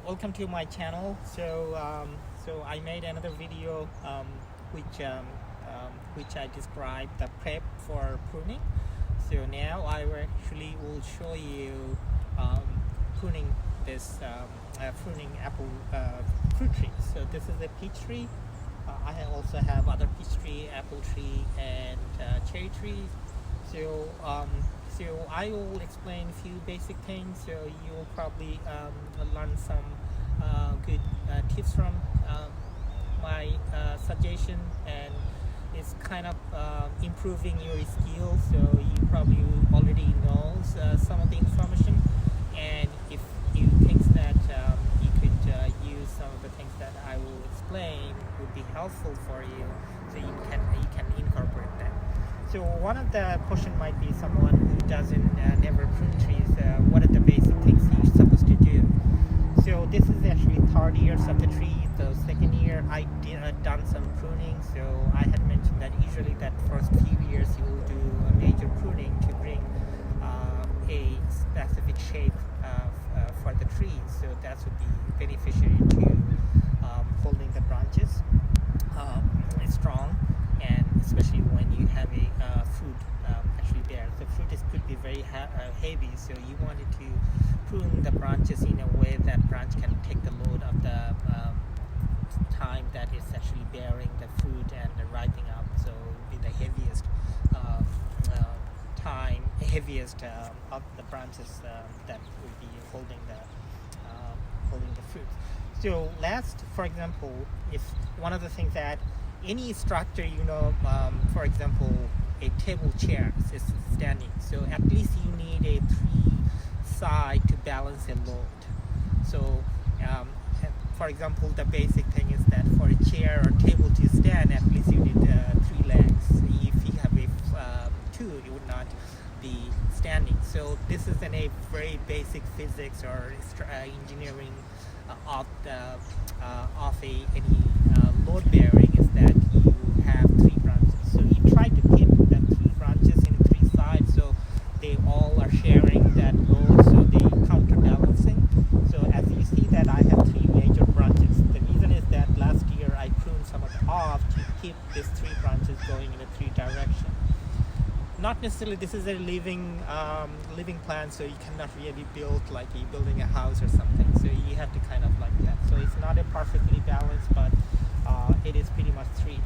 welcome to my channel. So I made another video which I described the prep for pruning. So now I will show you pruning this pruning apple fruit tree. So this is a peach tree. I also have other peach tree, apple tree, and cherry trees. So I will explain a few basic things. So you'll probably learn some good tips from my suggestion, and it's kind of improving your skills. So you probably already know some of the information, and if you think that you could use some of the things that I will explain would be helpful for you, so you can incorporate them. So one of the question might be someone who doesn't never prune trees. What are the basic things you're supposed to do? So this is actually third years of the tree. The second year I done some pruning. So I had mentioned that usually that first few years you will do a major pruning to bring a specific shape for the tree. So that would be beneficiary to holding the branches strong, and especially when you have a fruit actually there. The fruit could be very heavy, so you wanted to prune the branches in a way that branch can take the load of the time that it's actually bearing the fruit and ripening up. So it would be the heaviest of the branches that will be holding the fruit. So last, for example, if one of the things that any structure, for example, a table chair is standing, so at least you need a three side to balance a load. So for example, the basic thing is that for a chair or table to stand, at least you need three legs. If you have two, you would not be standing. So this is a very basic physics or engineering of any load bearing, is that you have three branches. So you try to keep the three branches in three sides, so they all are sharing that load, so they counterbalancing. So as you see that I have three major branches. The reason is that last year I pruned some of it off to keep these three branches going in a three direction. Not necessarily this is a living plant, so you cannot really build like you're building a house or something. So you have to kind of like that. So it's not a perfectly balanced, but it is pretty much three.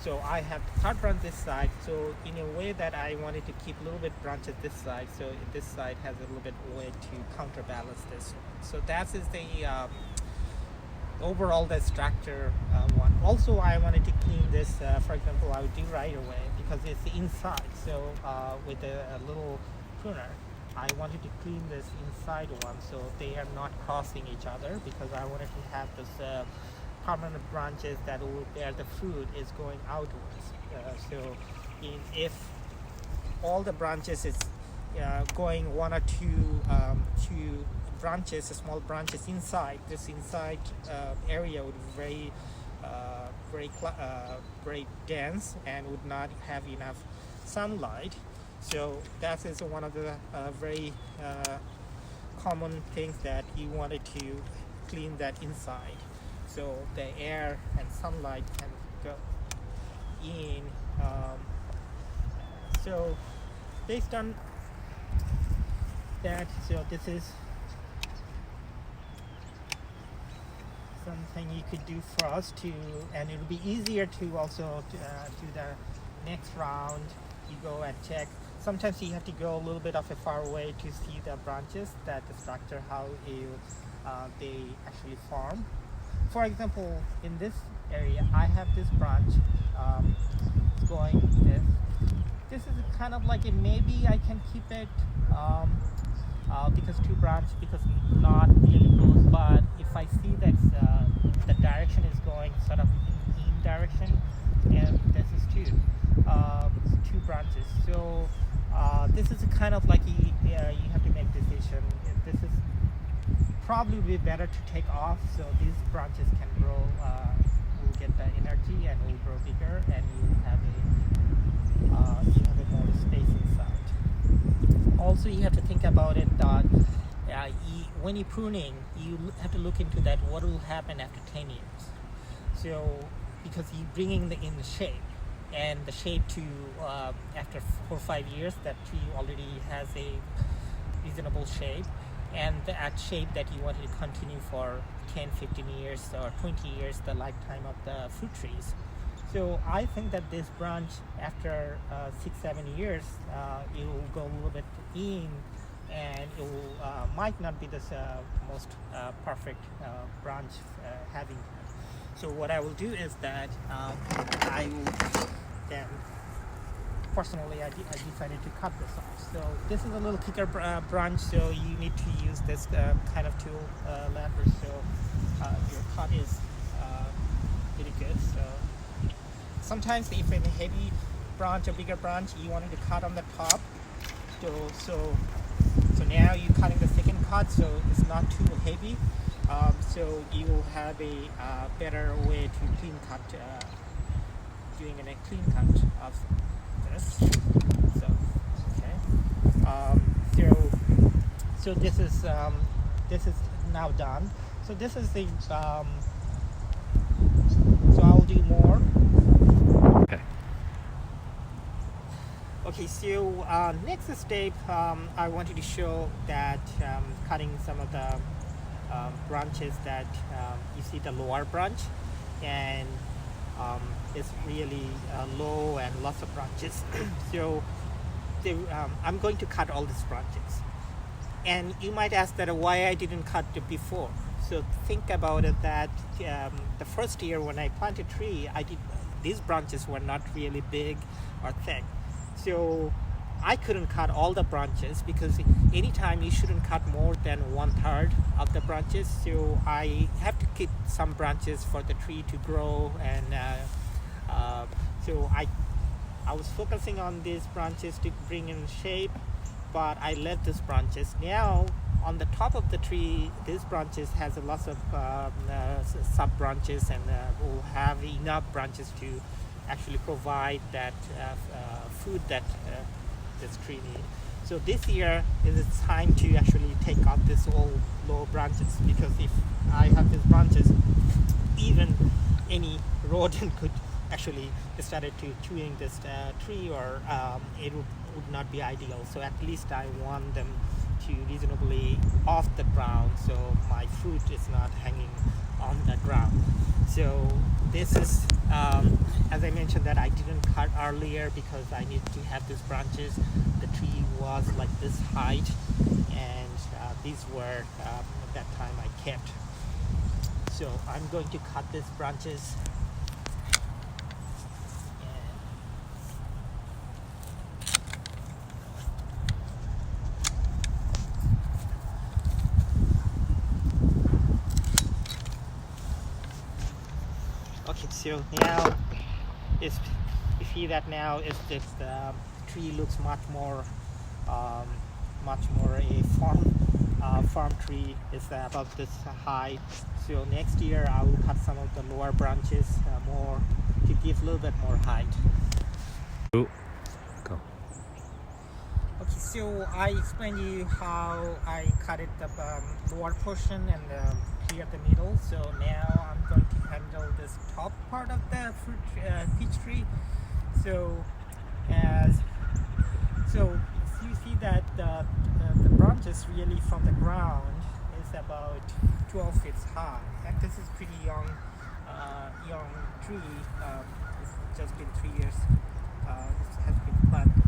So I have third branch this side. So in a way that I wanted to keep a little bit branches this side. So this side has a little bit way to counterbalance this one. So that is the overall the structure one. Also, I wanted to clean this. For example, I would do right away because it's inside. So with a little pruner, I wanted to clean this inside one, so they are not crossing each other, because I wanted to have this permanent branches that will bear the fruit is going outwards. So if all the branches is going one or two branches, small branches inside, this inside area would be very dense and would not have enough sunlight. So that is one of the very common things that you wanted to clean that inside, so the air and sunlight can go in. So based on that, so this is something you could do for us too, and it will be easier to also do the next round. You go and check. Sometimes you have to go a little bit of a far away to see the branches, that the structure, how they actually form. For example, in this area, I have this branch going this. This is kind of like maybe I can keep it because two branches, because not really close. But if I see that the direction is going sort of in direction, and this is two branches. So this is kind of like you have to make decision. This is probably be better to take off, so these branches can grow, will get the energy and will grow bigger, and you have a more space inside. Also, you have to think about it that when you're pruning, you have to look into that what will happen after 10 years. So because you're bringing in the shape, and the shape to after 4 or 5 years, that tree already has a reasonable shape, and that shape that you want to continue for 10, 15 years or 20 years, the lifetime of the fruit trees. So I think that this branch, after 6, 7 years, it will go a little bit in, and it will, might not be the most perfect branch having. So what I will do is that I will then, personally, I decided to cut this off. So this is a little thicker branch, so you need to use this kind of tool, lever, so your cut is really good. So sometimes if in a heavy branch, a bigger branch, you wanted to cut on the top. So now you're cutting the second cut, so it's not too heavy. So you will have a better way to clean cut, doing a clean cut of this. So okay, so this is now done. So this is the so I'll do more. Okay. Okay, so next step, I wanted to show that cutting some of the branches that you see the lower branch, and it's really low and lots of branches. So I'm going to cut all these branches. And you might ask that why I didn't cut it before. So think about it that the first year when I planted a tree, these branches were not really big or thick. So I couldn't cut all the branches, because anytime you shouldn't cut more than 1/3 of the branches. So I have to keep some branches for the tree to grow, and so I was focusing on these branches to bring in shape, but I left these branches. Now on the top of the tree, these branches has a lot of sub branches, and will have enough branches to actually provide that food that this tree needs. So this year is the time to actually take out this all low branches, because if I have these branches, even any rodent could actually started to chewing this tree, or it would not be ideal. So at least I want them to reasonably off the ground, so my fruit is not hanging on the ground. So this is, as I mentioned, that I didn't cut earlier because I need to have these branches. The tree was like this height, and these were that time I kept. So I'm going to cut these branches. Okay, so now you see that now the tree looks much more a farm tree. Is about this height. So next year I will cut some of the lower branches more to give a little bit more height. Go. Okay, so I explained to you how I cut it the lower portion and clear the middle. So now I'm going to handle this top part of the peach tree. So you see that the branches really from the ground is about 12 feet high, and this is pretty young tree. It's just been 3 years. It has been planted.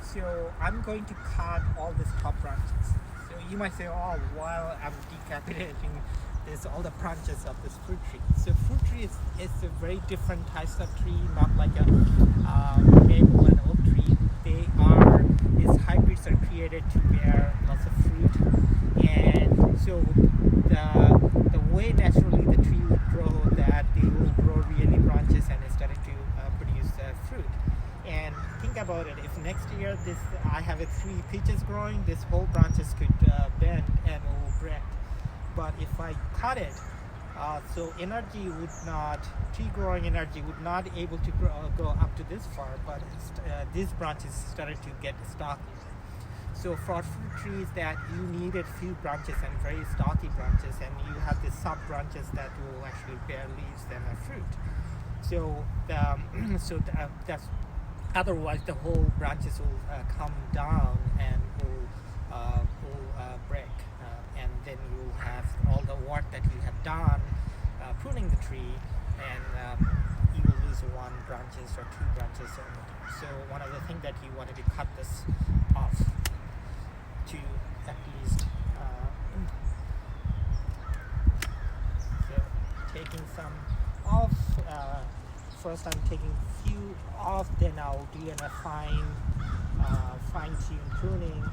So I'm going to cut all these top branches. So you might say, oh, while I'm decapitating all the branches of this fruit tree. So fruit tree is a very different types of tree, not like a maple and oak tree. These hybrids are created to bear lots of fruit, and so the way naturally the tree would grow, that they will grow really branches and start to produce fruit. And think about it, if next year I have 3 peaches growing, this whole branches could bend and will break. But if I cut it, so energy would not, tree growing energy would not able to go up to this far, but these branches started to get stocky. So for fruit trees that you needed few branches and very stocky branches, and you have the sub branches that will actually bear leaves and a fruit. So that's otherwise the whole branches will come down and will break, and then you'll have all the work that you have done pruning the tree, and you will lose one branches or two branches. So one of the things that you wanted to cut this off to at least so taking some off. First I'm taking few off, then I'll do a fine tune pruning.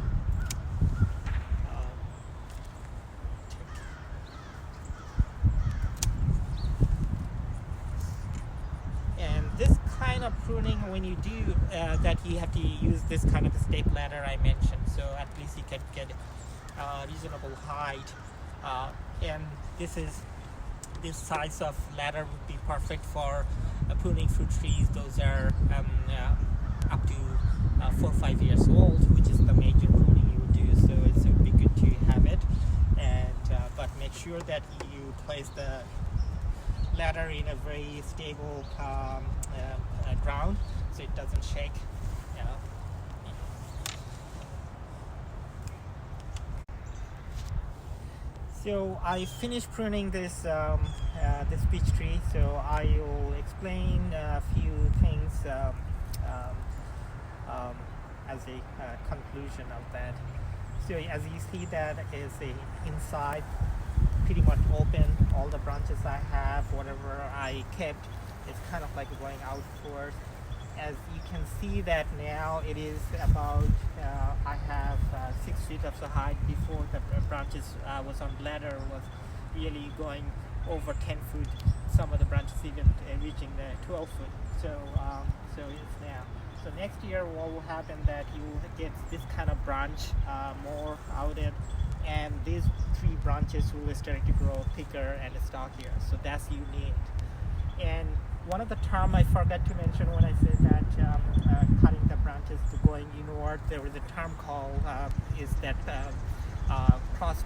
And this kind of pruning, when you do that, you have to use this kind of a step ladder I mentioned, so at least you can get reasonable height, and this size of ladder would be perfect for pruning fruit trees. Those are up to 4 or 5 years old, which is the major pruning you would do. So it would be good to have it, and but make sure that you place the ladder in a very stable ground so it doesn't shake. So I finished pruning this peach tree, so I will explain a few things as a conclusion of that. So as you see, that is the inside pretty much open. All the branches I have, whatever I kept, it's kind of like going outward. As you can see that now it is about I have 6 feet of the height. Before the branches was on ladder was really going over 10 foot. Some of the branches even reaching the 12 foot. So it's now. So next year what will happen that you will get this kind of branch more out it, and these 3 branches will start to grow thicker and stockier. So that's unique. And one of the term I forgot to mention when I said that cutting the branches to going inward, there was a term called is that cross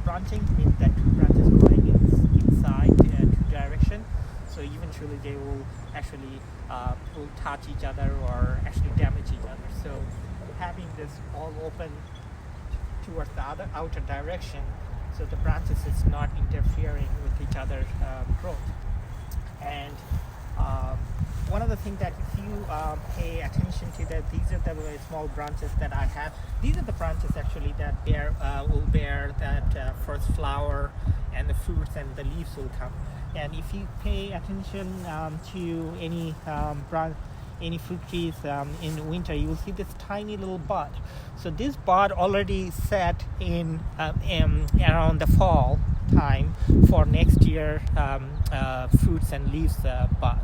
branching, means that 2 branches going inside 2 direction. So eventually they will actually will touch each other or actually damage each other. So having this all open towards the outer direction, so the branches is not interfering with each other's growth. And one of the things that if you pay attention to, that these are the very small branches that I have. These are the branches actually that will bear that first flower, and the fruits and the leaves will come. And if you pay attention to any fruit trees in winter, you will see this tiny little bud. So this bud already set in around the fall time for next year fruits and leaves bud.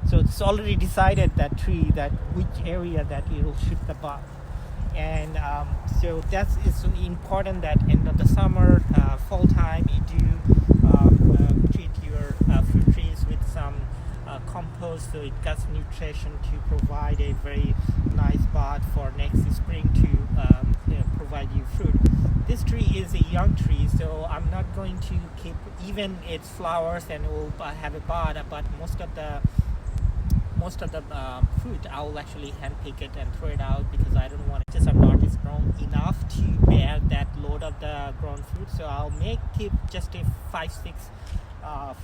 So it's already decided that tree, that which area that it will shoot the bud. And so that is important that end of the summer, fall time, you do treat your fruit trees with some compost, so it gets nutrition to provide a very nice bud for next spring to provide you fruit. This tree is a young tree, so I'm not going to keep even its flowers and it will have a bud, but most of the fruit I will actually hand pick it and throw it out, because I don't want it. Just are not strong enough to bear that load of the grown fruit. So I'll keep just a 5-6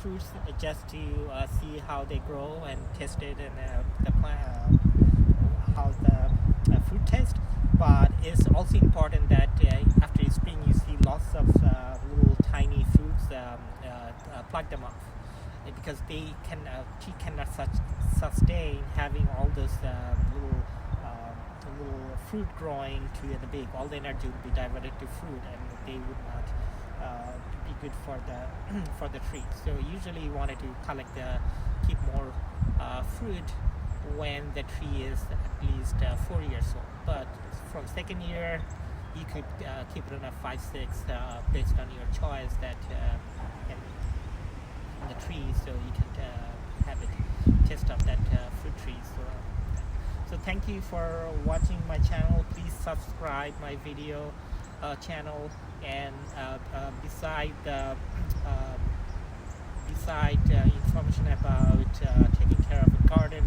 fruits just to see how they grow and test it, and the plant, how the fruit tastes. But it's also important that after spring you see lots of little tiny fruits, pluck them off, because tree cannot sustain having all those little fruit growing to the big. All the energy will be diverted to fruit, and they would not be good for the tree. So usually you wanted to keep more fruit when the tree is at least 4 years old. But from second year, you could keep it on a 5-6 based on your choice that in the tree, so you can have it test of that fruit tree. So thank you for watching my channel. Please subscribe my video channel, and beside information about taking care of a garden